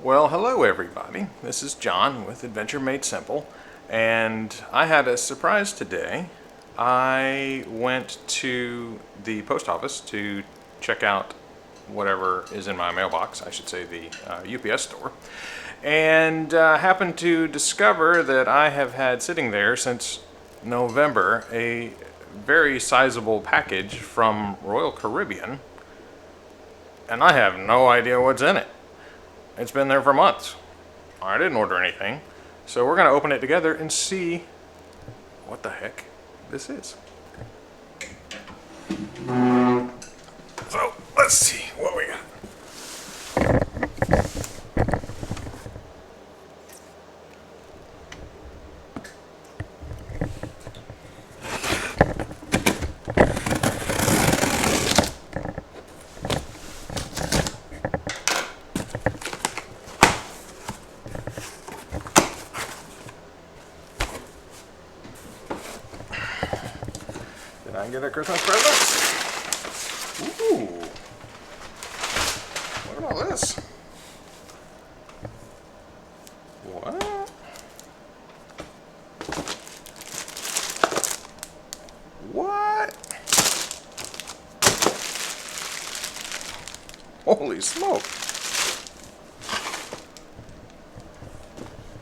Well, hello everybody. This is John with Adventure Made Simple, and I had a surprise today. I went to the post office to check out whatever is in my mailbox, I should say the UPS store, and happened to discover that I have had sitting there since November a very sizable package from Royal Caribbean, and I have no idea what's in it. It's been there for months. I didn't order anything. So we're going to open it together and see what the heck this is. So let's see what we got. Did I get a Christmas present? Ooh. Look at all this. What? What? Holy smoke.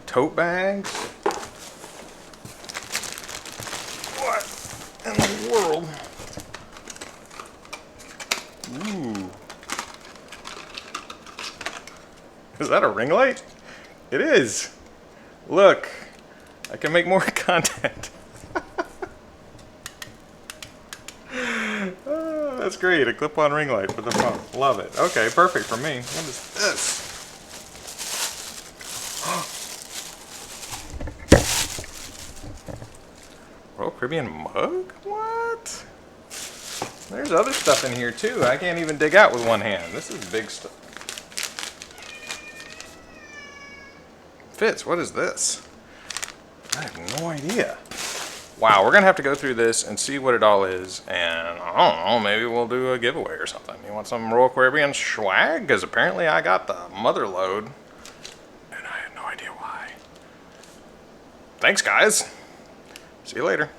Tote bags? What in the world? Ooh. Is that a ring light? It is. Look, I can make more content. Oh, that's great, a clip-on ring light for the phone. Love it. Okay, perfect for me. What is this? Royal Caribbean mug? What? There's other stuff in here too. I can't even dig out with one hand. This is big stuff. Fitz, what is this? I have no idea. Wow, we're gonna have to go through this and see what it all is, and I don't know, maybe we'll do a giveaway or something. You want some Royal Caribbean swag? Because apparently I got the mother load, and I had no idea why. Thanks, guys. See you later.